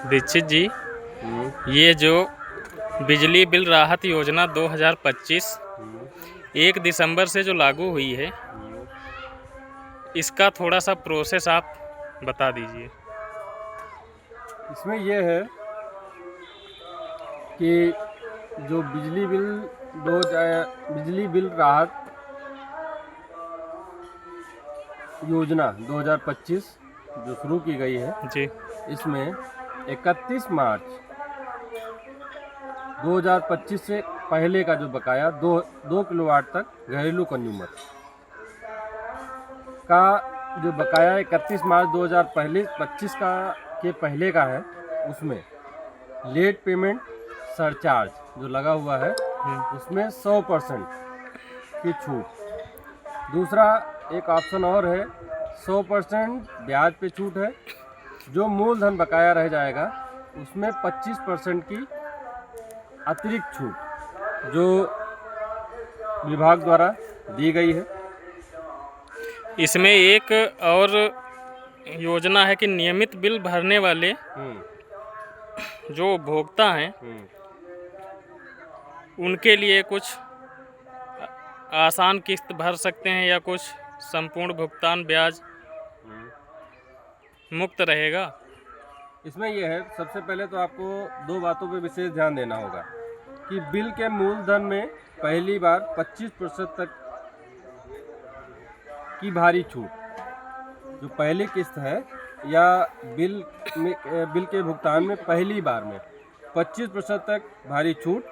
दीक्षित जी, ये जो बिजली बिल राहत योजना 2025 1 दिसंबर से जो लागू हुई है, इसका थोड़ा सा प्रोसेस आप बता दीजिए। इसमें यह है कि जो बिजली बिल राहत योजना 2025 जो शुरू की गई है जी। इसमें 31 मार्च 2025 से पहले का जो बकाया 2 किलोवाट तक घरेलू कंज्यूमर का जो बकाया 31 मार्च 2025 का के पहले का है, उसमें लेट पेमेंट सरचार्ज जो लगा हुआ है उसमें 100% की छूट। दूसरा एक ऑप्शन और है, 100% ब्याज पे छूट है। जो मूलधन बकाया रह जाएगा उसमें 25% की अतिरिक्त छूट जो विभाग द्वारा दी गई है। इसमें एक और योजना है कि नियमित बिल भरने वाले जो उपभोक्ता हैं उनके लिए कुछ आसान किस्त भर सकते हैं या कुछ संपूर्ण भुगतान ब्याज मुक्त रहेगा। इसमें यह है, सबसे पहले तो आपको 2 बातों पे विशेष ध्यान देना होगा कि बिल के मूलधन में पहली बार 25% तक की भारी छूट जो पहली किस्त है या बिल के भुगतान में पहली बार में 25% तक भारी छूट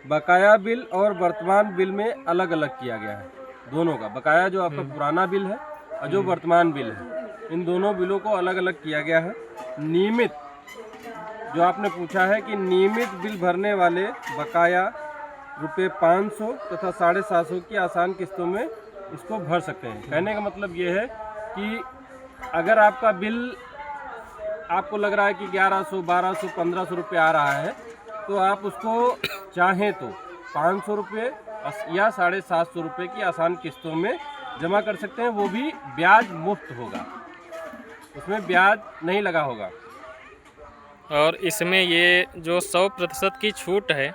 बकाया बिल और वर्तमान बिल में अलग अलग किया गया है। दोनों का बकाया जो आपका पुराना बिल है और जो वर्तमान बिल है, इन दोनों बिलों को अलग अलग किया गया है। नियमित जो आपने पूछा है कि नियमित बिल भरने वाले बकाया ₹500 तथा 750 की आसान किस्तों में इसको भर सकते हैं। कहने का मतलब ये है कि अगर आपका बिल आपको लग रहा है कि 1100, 1200, 1500 रुपये आ रहा है, तो आप उसको चाहें तो 500 रुपये या 750 रुपये की आसान किस्तों में जमा कर सकते हैं। वो भी ब्याज मुफ्त होगा, उसमें ब्याज नहीं लगा होगा। और इसमें ये जो 100% की छूट है,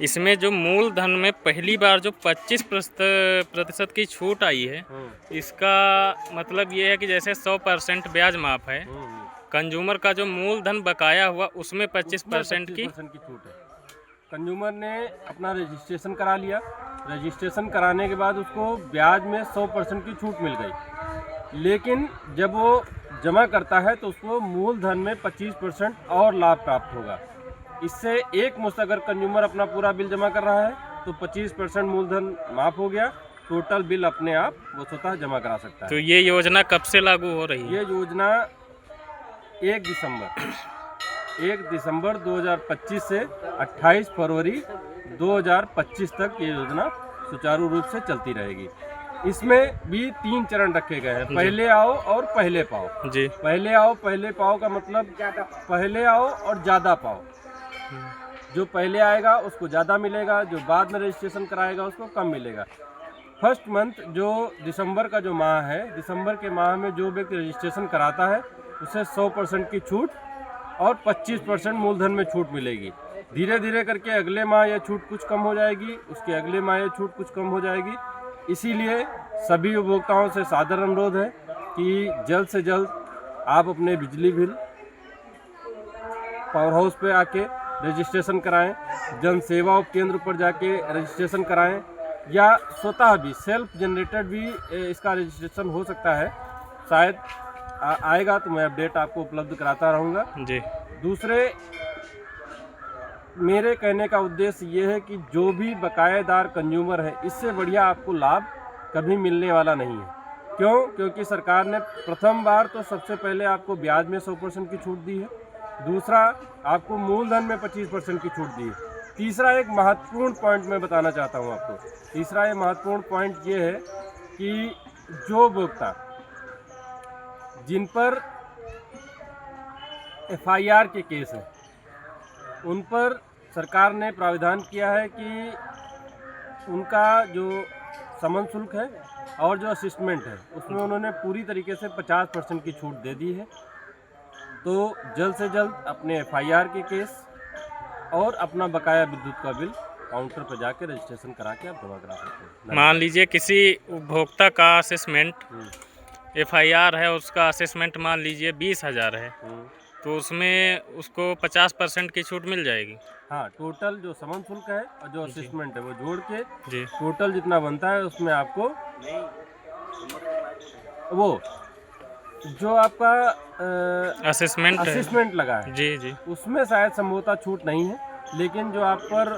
इसमें जो मूलधन में पहली बार जो 25% की छूट आई है, इसका मतलब ये है कि जैसे 100% ब्याज माफ है, कंज्यूमर का जो मूलधन बकाया हुआ उसमें 25% की छूट है। कंज्यूमर ने अपना रजिस्ट्रेशन करा लिया, रजिस्ट्रेशन कराने के बाद उसको ब्याज में 100% की छूट मिल गई, लेकिन जब वो जमा करता है तो उसको मूलधन में 25% और लाभ प्राप्त होगा। इससे एक मुश्त अगर कंज्यूमर अपना पूरा बिल जमा कर रहा है तो 25% मूलधन माफ हो गया, टोटल बिल अपने आप वो स्वतः जमा करा सकता है। तो ये योजना कब से लागू हो रही है? ये योजना 1 दिसंबर 2025 से 28 फरवरी 2025 तक ये योजना सुचारू रूप से चलती रहेगी। इसमें भी 3 चरण रखे गए हैं, पहले आओ और पहले पाओ। जी। पहले आओ पहले पाओ का मतलब पहले आओ और ज़्यादा पाओ। जो पहले आएगा उसको ज़्यादा मिलेगा, जो बाद में रजिस्ट्रेशन कराएगा उसको कम मिलेगा। फर्स्ट मंथ जो दिसंबर का जो माह है, दिसंबर के माह में जो व्यक्ति रजिस्ट्रेशन कराता है उसे 100% की छूट और 25% मूलधन में छूट मिलेगी। धीरे धीरे करके अगले माह यह छूट कुछ कम हो जाएगी, उसके अगले माह यह छूट कुछ कम हो जाएगी। इसीलिए सभी उपभोक्ताओं से सादर अनुरोध है कि जल्द से जल्द आप अपने बिजली बिल पावर हाउस पे आके रजिस्ट्रेशन कराएं, जन सेवा उप केंद्र पर जाके रजिस्ट्रेशन कराएं, या स्वतः भी सेल्फ जनरेटेड भी इसका रजिस्ट्रेशन हो सकता है। शायद आएगा तो मैं अपडेट आपको उपलब्ध कराता रहूँगा जी। दूसरे मेरे कहने का उद्देश्य ये है कि जो भी बकायेदार कंज्यूमर है, इससे बढ़िया आपको लाभ कभी मिलने वाला नहीं है। क्यों? क्योंकि सरकार ने प्रथम बार तो सबसे पहले आपको ब्याज में 100% की छूट दी है, दूसरा आपको मूलधन में 25% की छूट दी है। तीसरा एक महत्वपूर्ण पॉइंट मैं बताना चाहता हूँ आपको, तीसरा ये महत्वपूर्ण पॉइंट ये है कि जो उपभोक्ता जिन पर FIR के केस है, उन पर सरकार ने प्राविधान किया है कि उनका जो समन शुल्क है और जो असिस्टमेंट है उसमें उन्होंने पूरी तरीके से 50% की छूट दे दी है। तो जल्द से जल्द अपने FIR के केस और अपना बकाया विद्युत का बिल काउंटर पर जाके रजिस्ट्रेशन करा के आप जमा करा सकते हैं। मान लीजिए किसी उपभोक्ता का असेसमेंट FIR है, उसका असेसमेंट मान लीजिए 20,000 है, तो उसमें उसको 50% की छूट मिल जाएगी। हाँ, टोटल जो समन शुल्क है और जो असेसमेंट है वो जोड़ के जी टोटल जितना बनता है उसमें आपको वो जो आपका असेसमेंट लगा है जी जी उसमें शायद संभवतः छूट नहीं है, लेकिन जो आप पर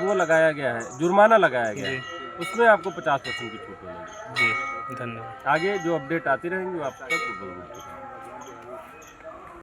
वो लगाया गया है, जुर्माना लगाया गया है, उसमें आपको 50% की छूट मिलेगी। जी, धन्यवाद। आगे जो अपडेट आती रहेंगी वो आप तक उपलब्ध होती रहेंगी।